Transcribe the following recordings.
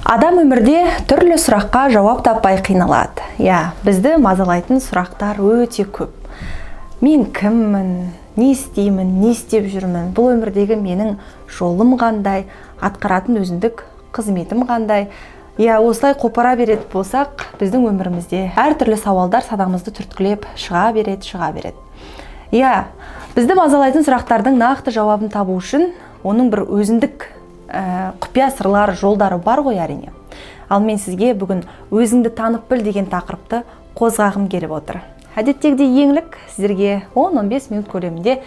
Адам өмірде түрлі сұраққа жауап таппай қиналады. Бізді мазалайтын сұрақтар өте көп. Мен кіммін, не істеймін, не істеп жүрмін, бұл өмірдегі менің жолым қандай, атқаратын өзіндік қызметім қандай. Осылай қопара беретін болсақ, біздің өмірімізде әртүрлі сауалдар санамызды түрткілеп шыға береді. Бізді мазалайтын сұрақтардың нақты жауабын табу үшін оның бір өзіндік құпия сырлар жолдары бар ғой әрине. Ал мен сізге бүгін өзіңді танып біл деген тақырыпты қозғағым келіп отыр. Әдеттегідей еңлік сіздерге 10-15 минут көлемінде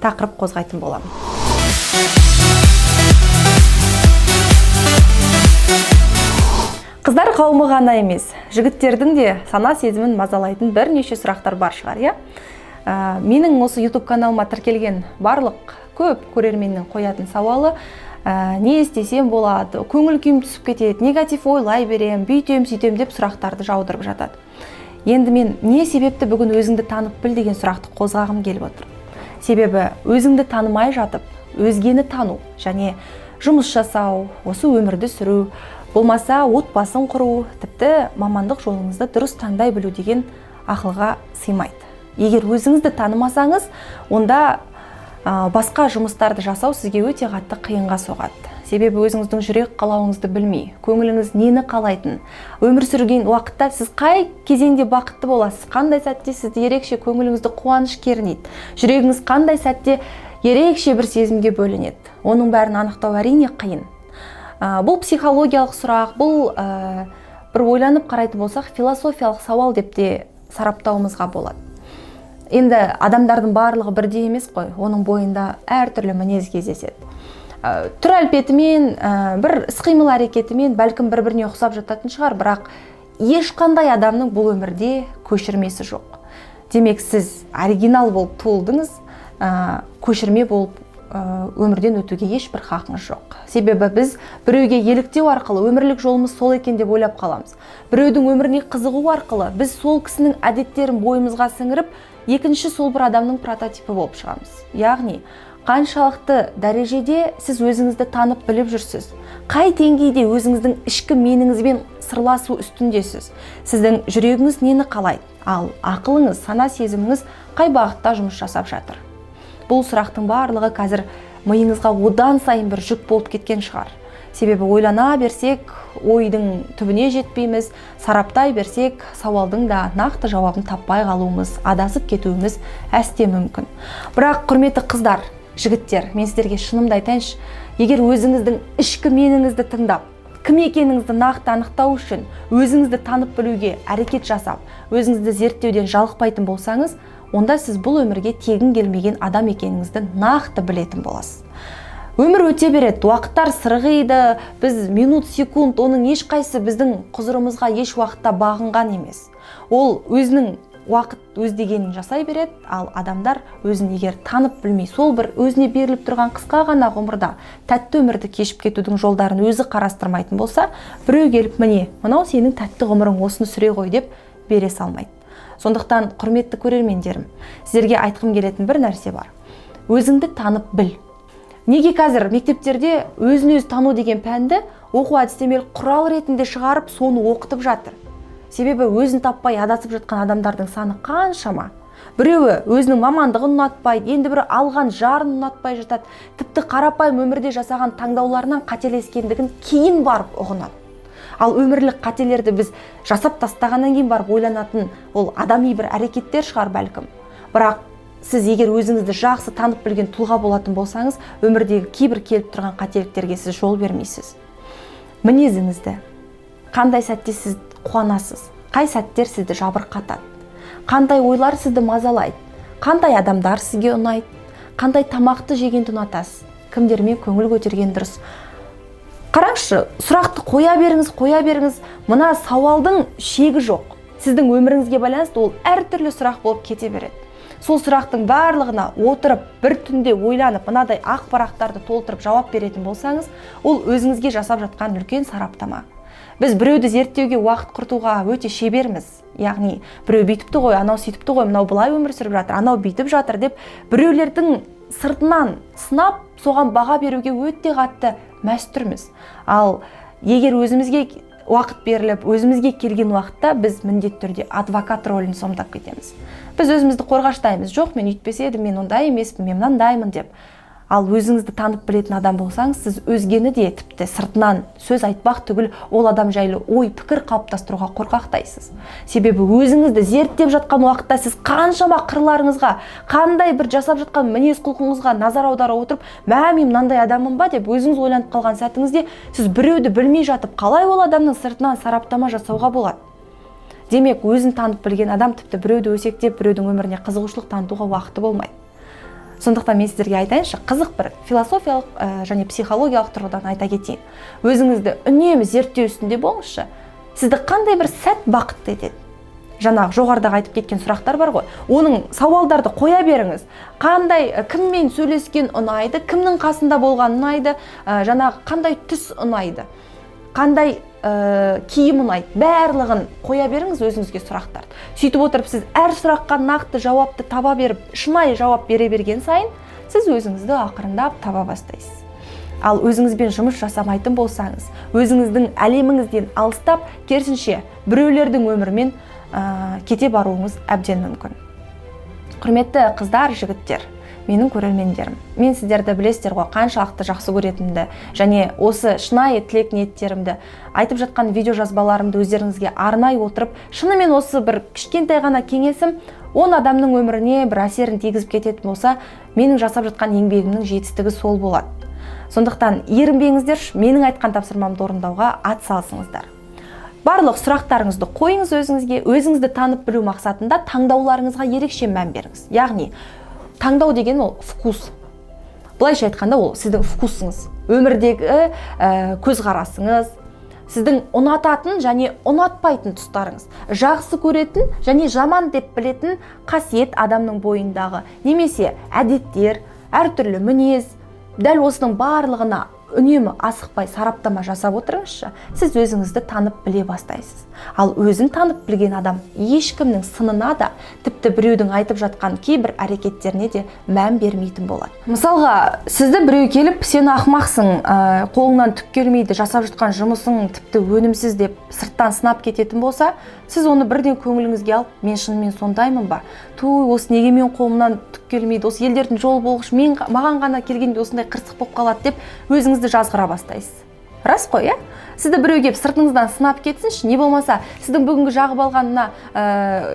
тақырып қозғайтын боламын. Қыздар қауымы ғана емес, жігіттердің де сана сезімін мазалайтын бірнеше сұрақтар бар шығар, Менің осы YouTube каналыма тіркелген барлық көп көрерменнің қоятын сауалы не істесем болады, көңіл күйім түсіп кетеді, негатив ойлай берем, бүйтем, сөйтем деп сұрақтарды жаудырып жатады. Енді мен не себепті бүгін өзіңді танып біл деген сұрақты қозғағым келіп отыр. Себебі өзіңді танымай жатып, өзгені тану және жұмыс жасау, осы өмірді сүру, болмаса отбасын құру, тіпті мамандық жолыңызды дұрыс таңдай білу деген ақылға сыймайды. Егер өзіңізді танымасаңыз, онда басқа жұмыстарды жасау сізге өте қатты қиынға соғады. Себебі өзіңіздің жүрек қалауыңызды білмей, көңіліңіз нені қалайтын, өмір сүрген уақытта сіз қай кезеңде бақытты боласыз, қандай сәтте сізді ерекше көңіліңізді қуаныш кернейді, жүрегіңіз қандай сәтте ерекше бір сезімге бөлінеді. Оның бәрін анықтау әрине қиын. Бұл психологиялық сұрақ, бұл бір ойланып қарайтын болсақ, философиялық сауал деп те сараптауымызға болады. Енді адамдардың барлығы бірдей емес қой, оның бойында әртүрлі мінез кездеседі. Түр әлпетімен, бір іс-қимыл әрекетімен бәлкім бір-біріне ұқсап жататын шығар, бірақ ешқандай адамның бұл өмірде көшірмесі жоқ. Демек, сіз оригинал болып туылдыңыз, көшірме болып өмірден өтуге ешбір хақыңыз жоқ. Себебі біз біреуге еліктеу арқылы өмірлік жолымыз сол екен деп ойлап қаламыз. Біреудің өміріне қызығу арқылы біз сол кісінің әдеттерін бойымызға сіңіріп, екінші сол бір адамның прототипі болып шығамыз. Яғни, қаншалықты дәрежеде сіз өзіңізді танып біліп жүрсіз? Қай деңгейде өзіңіздің ішкі меніңізбен сырласу үстіндесіз? Сіздің жүрегіңіз нені қалайды? Ал ақылыңыз, сана сезіміңіз қай бағытта жұмыс жасап жатыр? Бұл сұрақтың барлығы қазір миыңызға одан сайын бір жүк болып кеткен шығар. Себебі ойлана берсек, ойдың түбіне жетпейміз, сараптай берсек, сауалдың да нақты жауабын таппай қалуымыз, адасып кетуіміз әсте мүмкін. Бірақ құрметті қыздар, жігіттер, мен сіздерге шынымды айтайыншы, егер өзіңіздің ішкі меніңізді тыңдап, кім екеніңізді нақты анықтау үшін өзіңізді танып білуге әрекет жасап, өзіңізді зерттеуден жалықпайтын болсаңыз, онда сіз бұл өмірге тегін келмеген адам екеніңізді нақты білетін боласыз. Өмір өте береді, уақыттар сырғиды, біз минут, секунд, оның ешқайсы біздің құзырымызға еш уақытта бағынған емес. Ол өзінің уақыт өздегенін жасай береді, ал адамдар өзін егер танып білмей, сол бір өзіне беріліп тұрған қысқа ғана ғұмырда тәтті өмірді кешіп кетудің жолдарын өзі қарастырмайтын болса, біреу келіп, міне, мынау сенің тәтті ғұмырың осыны сүре ғой деп бере салмайды. Сондықтан, құрметті көрермендерім, сіздерге айтқым келетін бір нәрсе бар. Өзіңді танып біл. Неге қазір мектептерде өзін-өз тану деген пәнді оқу әдістемелік құрал ретінде шығарып, соны оқытып жатыр? Себебі өзін таппай адасып жатқан адамдардың саны қаншама? Біреуі өзінің мамандығын ұнатпайды, енді бірі алған жарын ұнатпай жатады, тіпті қарапайым өмірде жасаған таңдауларынан қателескендігін кейін барып ұғынады. Ал өмірлік қателерді біз жасап тастағаннан кейін барып ойланатын ол адами бір әрекеттер шығар бәлкім. Бірақ сіз егер өзіңізді жақсы танып білген тұлға болатын болсаңыз, өмірдегі кейбір келіп тұрған қателіктерге сіз жол бермейсіз. Мінезіңізді, қандай сәтте сіз қуанасыз, қай сәттер сізді жабырқатады, қандай ойлар сізді мазалайды, қандай адамдар сізге ұнайды, қандай тамақты жегенді ұнатасыз, кімдермен көңіл көтерген дұрыс. Қараңызшы, сұрақты қоя беріңіз, мына сауалдың шегі жоқ. Сіздің өміріңізге байланысты ол әртүрлі сұрақ болып кете береді. Сол сұрақтың барлығына отырып, бір түнде ойланып, мынадай ақ парақтарды толтырып жауап беретін болсаңыз, ол өзіңізге жасап жатқан үлкен сараптама. Біз біреуді зерттеуге уақыт құртуға өте шеберміз. Яғни, біреу бүйтіпті ғой, анау сөйтіпті ғой, мынау былай өмір сүріп жатыр, анау бүйтіп жатыр деп біреулердің сыртынан сынап, соған баға беруге өте қатты мәстүрміз. Ал егер өзімізге уақыт беріліп, өзімізге келген уақытта біз міндетті түрде адвокат рөлін сомдап кетеміз. Біз өзімізді қорғаштаймыз. Жоқ, мен үйтпесе едім, мен ондай емеспін, мен мынандаймын деп. Ал өзіңізді танып білетін адам болсаңыз, сіз өзгені де тіпті сыртынан сөз айтпақ түгіл ол адам жайлы ой пікір қалыптастыруға қорқақтайсыз. Себебі өзіңізді зерттеп жатқан уақытта сіз қаншама қырларыңызға, қандай бір жасап жатқан мінез құлқыңызға назар аудара отырып, мен мынандай адаммын ба деп өзіңіз ойланып қалған сәтіңізде сіз біреуді білмей жатып, қалай ол адамның сыртынан сараптама жасауға болады? Демек, өзін танып білген адам тіпті біреуді өсектеп, біреудің өміріне қызығушылық танытуға уақыты болмайды. Сондықтан мен сіздерге айтайыншы, қызық бір философиялық және психологиялық тұрғыдан айта кетейін. Өзіңізді үнемі зерттеу үстінде болыңызшы. Сізді қандай бір сәт бақытты етеді? Жаңағы жоғарыдағы айтып кеткен сұрақтар бар ғой. Оның сауалдарды қоя беріңіз. Қандай, кіммен сөйлескен ұнайды, кімнің қасында болған ұнайды, жаңағы қандай түс ұнайды, қандай киім ұнайды, барлығын қоя беріңіз өзіңізге сұрақтарды. Сөйтіп отырып сіз әр сұраққа нақты жауапты таба беріп, шынайы жауап бере берген сайын, сіз өзіңізді ақырындап таба бастайсыз. Ал өзіңізбен жұмыс жасамайтын болсаңыз, өзіңіздің әлеміңізден алыстап, керісінше біреулердің өмірімен кете баруыңыз әбден мүмкін. Құрметті қыздар, жігіттер, менің көрермендерім, мен сіздерді білесіздер ғой, қаншалықты жақсы көретінімді және осы шынайы тілек ниеттерімді айтып жатқан видео жазбаларымды өздеріңізге арнай отырып, шынымен осы бір кішкентай ғана кеңесім 10 адамның өміріне бір әсерін тигізіп кететін болса, менің жасап жатқан еңбегімнің жетістігі сол болады. Сондықтан ерінбеңіздер, менің айтқан тапсырмамды орындауға ат салсыңыздар. Барлық сұрақтарыңызды қойыңыз өзіңізге, өзіңізді танып білу мақсатында таңдауларыңызға ерекше мән беріңіз. Яғни таңдау деген ол вкус. Былайша айтқанда ол сіздің вкусыңыз, өмірдегі көзқарасыңыз, сіздің ұнататын және ұнатпайтын тұстарыңыз, жақсы көретін және жаман деп білетін қасиет адамның бойындағы, немесе әдеттер, әртүрлі мінез, дәл осының барлығына үнемі асықпай сараптама жасап отырыңызшы, сіз өзіңізді танып біле бастайсыз. Ал өзін танып білген адам ешкімнің сынына да, тіпті біреудің айтып жатқан кейбір әрекеттеріне де мән бермейтін болады. Мысалға, сізді біреу келіп, сен ақымақсың, қолыңнан түк келмейді, жасап жатқан жұмысың тіпті өнімсіз деп сырттан сынап кететін болса, сіз оны бірден көңіліңізге алып, мен шынымен сондаймын ба? Осы неге мен қолымнан түк келмейді, осы елдердің жол болғыш, маған ғана келгенде осындай қырсық болып қалады деп өзіңізді жазғыра бастайсыз. Рас қой, Сізді біреу келіп сыртыңыздан сынап кетсінші, не болмаса сіздің бүгінгі жағып алған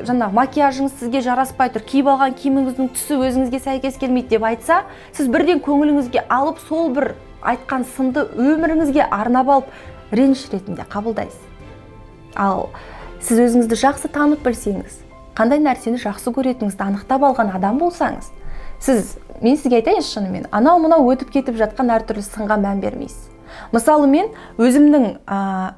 жаңағы макияжыңыз сізге жараспай тұр, киіп алған киіміңіздің түсі өзіңізге сәйкес келмейді деп айтса, сіз бірден көңіліңізге алып, сол бір айтқан сынды өміріңізге арнап алып, реніш ретінде қабылдайсыз. Ал сіз өзіңізді жақсы танып білсеңіз, қандай нәрсені жақсы көретініңізді анықтап алған адам болсаңыз, мен сізге айтайыншы шынымен, анау-мынау өтіп кетіп жатқан әртүрлі сынға мән бермейсіз. Мысалы, мен өзімнің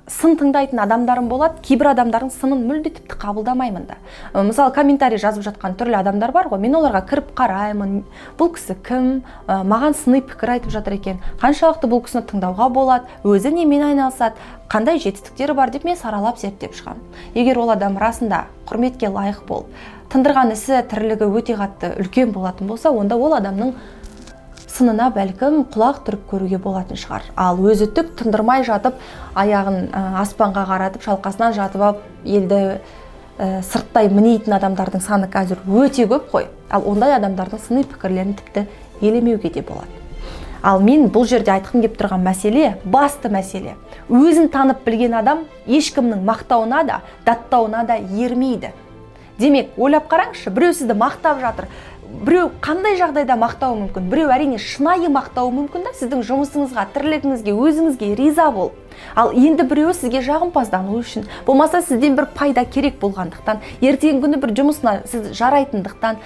сын тыңдайтын адамдарым болады, кейбір адамдардың сынын мүлде тіпті қабылдамаймын да. Мысалы, комментарий жазып жатқан түрлі адамдар бар ғой, мен оларға кіріп қараймын, бұл кісі кім, маған сыни пікір айтып жатыр екен, қаншалықты бұл кісіні тыңдауға болады, өзі немен айналысады, қандай жетістіктері бар деп мен саралап зерттеп шығамын. Егер ол адам расында құрметке лайық болып, тындырған ісі, тірлігі өте қатты үлкен болатын болса, онда ол адамның сынына бәлкім құлақ түріп көруге болатын шығар. Ал өзі түк тындырмай жатып, аяғын аспанға қаратып, шалқасынан жатып алып, елді сырттай мінейтін адамдардың саны қазір өте көп қой. Ал ондай адамдардың сыни пікірлерін тіпті елемеуге де болады. Ал мен бұл жерде айтқым келіп тұрған мәселе, басты мәселе. Өзін танып білген адам ешкімнің мақтауына да, даттауына да ермейді. Демек, ойлап қараңызшы, біреу сізді мақтап жатыр. Біреу қандай жағдайда мақтауы мүмкін? Біреу әрине шынайы мақтауы мүмкін да, сіздің жұмысыңызға, тірлігіңізге, өзіңізге риза бол. Ал енді біреу сізге жағымпаздану үшін, болмаса сізден бір пайда керек болғандықтан, ертеңгі күні бір жұмысына сіз жарайтындықтан,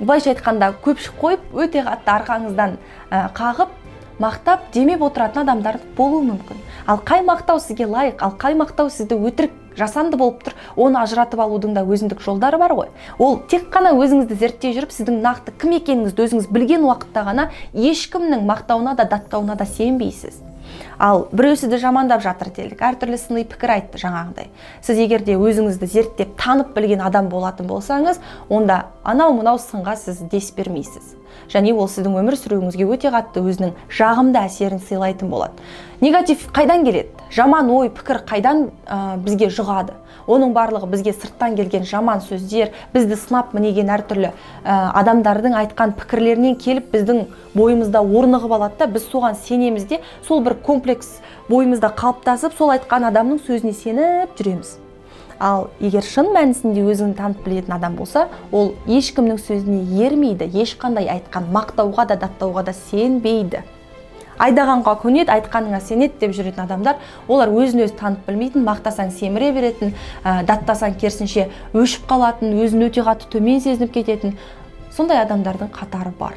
былайша айтқанда көпшік қойып, өте қатты арқаңыздан қағып, мақтап, демеп отыратын адамдар болуы мүмкін. Ал қай мақтау сізге лайық, ал қай мақтау сізді өтірік, жасанды болып тұр, оны ажыратып алудың да өзіндік жолдары бар ғой. Ол тек қана өзіңізді зерттей жүріп, сіздің нақты кім екеніңізді өзіңіз білген уақытта ғана ешкімнің мақтауына да даттауына да сенбейсіз. Ал біреу сізді жамандап жатыр делік, әртүрлі сыни пікір айтты жаңағыдай. Сіз егер де өзіңізді зерттеп танып білген адам болатын болсаңыз, онда анау-мынау сынға сіз дес бермейсіз. және ол сіздің өмір сүруіңізге өте қатты өзінің жағымды әсерін сыйлайтын болады. Негатив қайдан келеді? Жаман ой, пікір қайдан бізге жұғады? Оның барлығы бізге сырттан келген жаман сөздер, бізді сынап мінеген әртүрлі адамдардың айтқан пікірлерінен келіп біздің бойымызда орнығып алады да, біз соған сенеміз де, сол бір комплекс бойымызда қалыптасып, сол айтқан адамның сөзіне сеніп жүреміз. Ал егер шын мәнісінде өзін танып білетін адам болса, ол ешкімнің сөзіне ермейді, ешқандай айтқан мақтауға да, даттауға да сенбейді. Айдағанға көнеді, айтқаныңа сенеді деп жүретін адамдар, олар өзін өзі танып білмейтін, мақтасаң семіре беретін, даттасаң керісінше өшіп қалатын, өзін өте қатты төмен сезініп кететін, сондай адамдардың қатары бар.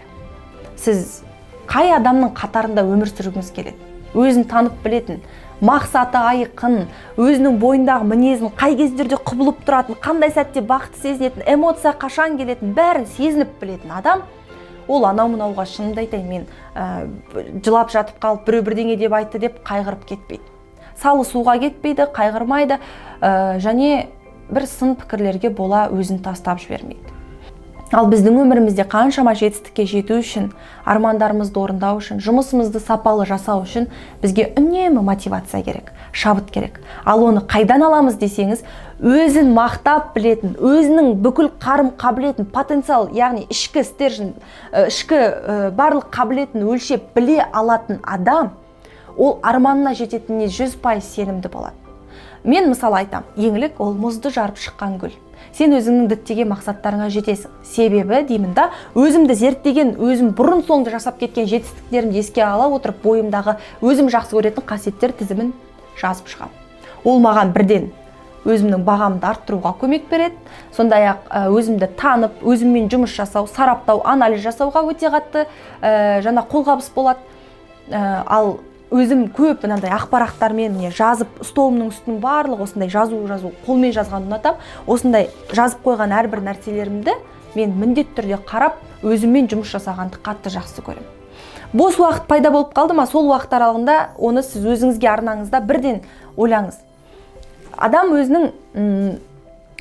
Сіз қай адамның қатарында өмір сүргіңіз келеді? Өзін танып білетін, мақсаты айқын, өзінің бойындағы мінезін қай кездерде құбылып тұратын, қандай сәтте бақытты сезінетін, эмоция қашан келетін, бәрін сезініп білетін адам, ол анау-мынауға шынымды айтайын, мен жылап жатып қалып біреу бірдеңе деп айтты деп қайғырып кетпейді. Салы суға кетпейді, қайғырмайды, және бір сын пікірлерге бола өзін тастап жібермейді. Ал біздің өмірімізде қаншама жетістікке жету үшін, армандарымызды орындау үшін, жұмысымызды сапалы жасау үшін бізге үнемі мотивация керек, шабыт керек. Ал оны қайдан аламыз десеңіз, өзін мақтап білетін, өзінің бүкіл қарым-қабілетін, потенциал, яғни ішкі стержень, ішкі барлық қабілетін өлшеп біле алатын адам, ол арманына жететініне 100% сенімді болады. Мен мысалы айтам, еңлік ол мұзды жарып шыққан гүл. Сен өзіңнің діттеген мақсаттарыңа жетесің. Себебі деймін да, өзімді зерттеген, өзім бұрын соңды жасап кеткен жетістіктерімді еске ала отырып, бойымдағы өзім жақсы көретін қасиеттер тізімін жазып шығамын. Ол маған бірден өзімнің бағамды арттыруға көмек береді. Сондай-ақ өзімді танып, өзіммен жұмыс жасау, сараптау, анализ жасауға өте қатты жаңа қолғабыс болады. Ал өзім көп мынандай ақпараттармен жазып, столымның үстінің барлығы осындай жазу, қолмен жазған ұнатам. Осындай жазып қойған әрбір нәрселерімді мен міндетті түрде қарап, өзіммен жұмыс жасағанды қатты жақсы көремін. Бос уақыт пайда болып қалды ма, сол уақыт аралығында оны сіз өзіңізге арнаңызда бірден ойлаңыз. Адам өзінің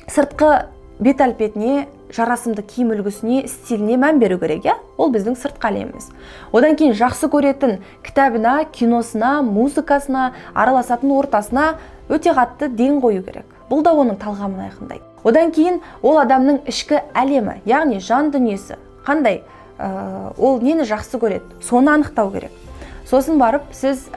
сыртқы бет әлпетіне, жарасымды киім үлгісіне, стиліне мән беру керек, ол біздің сыртқы әлеміміз. Одан кейін жақсы көретін кітабына, киносына, музыкасына, араласатын ортасына өте қатты ден қою керек. Бұл да оның талғамын айқындайды. Одан кейін ол адамның ішкі әлемі, яғни жан дүниесі қандай, ол нені жақсы көреді, соны анықтау керек. Сосын барып сіз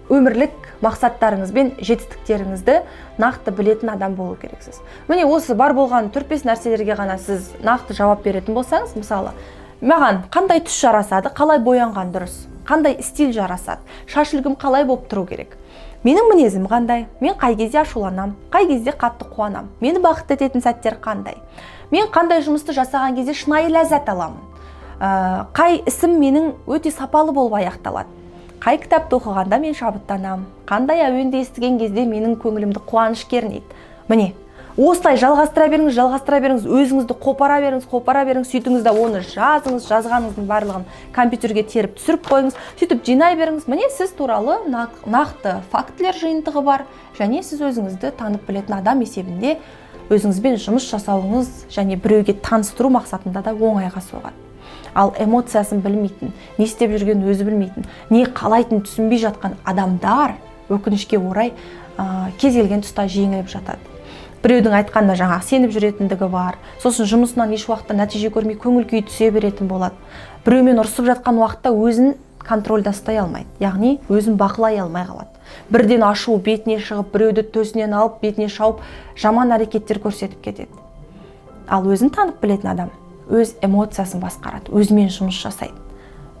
өмірлік мақсаттарыңыз бен жетістіктеріңізді нақты білетін адам болу керексіз. Міне осы бар болған 4-5 нәрселерге ғана сіз нақты жауап беретін болсаңыз, мысалы, маған қандай түс жарасады, қалай боянған дұрыс, қандай стиль жарасады, шаш үлгім қалай болып тұру керек, менің мінезім қандай, мен қай кезде ашуланам, қай кезде қатты қуанам, мені бақытты ететін сәттер қандай, мен қандай жұмысты жасаған кезде шынайы ләззат аламын, қай ісім менің өте сапалы болып аяқталады, қай кітапты оқығанда мен шабыттанам, қандай әуенді естіген кезде менің көңілімді қуаныш кернейді. Міне, осылай жалғастыра беріңіз, өзіңізді қопара беріңіз, сөйтіңіз да оны жазыңыз, жазғаныңыздың барлығын компьютерге теріп түсіріп қойыңыз, сөйтіп жинай беріңіз. Міне, сіз туралы нақты фактілер жиынтығы бар, және сіз өзіңізді танып білетін адам есебінде өзіңізбен жұмыс жасауыңыз және біреуге таныстыру мақсатында да оңайға соғады. Ал эмоциясын білмейтін, не істеп жүрген өзі білмейтін, не қалайтын түсінбей жатқан адамдар өкінішке орай кез келген тұста жеңіліп жатады. Біреудің айтқанына жаңағы сеніп жүретіндігі бар, сосын жұмысынан еш уақытта нәтиже көрмей көңіл күй түсе беретін болады. Біреумен ұрсып жатқан уақытта өзін контрольда ұстай алмайды, яғни өзін бақылай алмай қалады. Бірден ашу бетіне шығып, біреуді төсінен алып, бетіне шауып, жаман әрекеттер көрсетіп кетеді. Ал өзін танып білетін адам өз эмоциясын басқарады, өзімен жұмыс жасайды,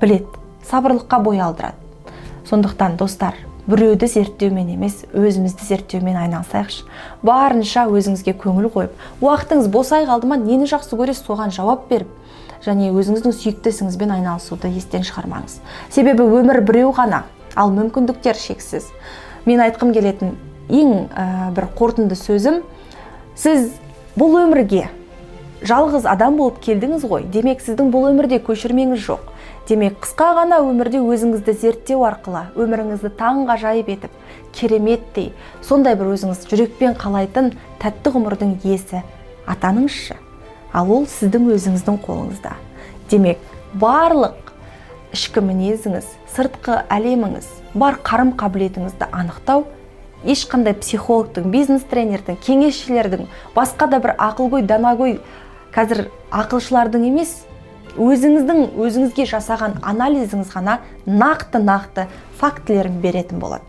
біледі, сабырлыққа бой алдырады. Сондықтан достар, біреуді зерттеумен емес, өзімізді зерттеумен айналысайықшы. Барынша өзіңізге көңіл қойып, уақытыңыз босай қалды ма, нені жақсы көресіз, соған жауап беріп, және өзіңіздің сүйікті ісіңізбен айналысуды естен шығармаңыз. Себебі өмір біреу ғана, ал мүмкіндіктер шексіз. Мен айтқым келетін ең бір қорытынды сөзім, сіз бұл өмірге жалғыз адам болып келдіңіз ғой, демек сіздің бұл өмірде көшірмеңіз жоқ. Демек қысқа ғана өмірде өзіңізді зерттеу арқылы, өміріңізді таңғажайып етіп, кереметтей, сондай бір өзіңіз жүрекпен қалайтын тәтті ғұмырдың иесі атаныңызшы. Ал ол сіздің өзіңіздің қолыңызда. Демек, барлық ішкі мінезіңіз, сыртқы әлеміңіз, бар қарым қабілетіңізді анықтау ешқандай психологтың, бизнес тренердің, кеңесшілердің, басқа да бір ақылгөй, данагөй қазір ақылшылардың емес, өзіңізге жасаған анализіңіз ғана нақты фактілерін беретін болады.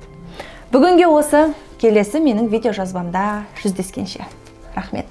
Бүгінге осы, келесі менің видео жазбамда жүздескенше. Рахмет.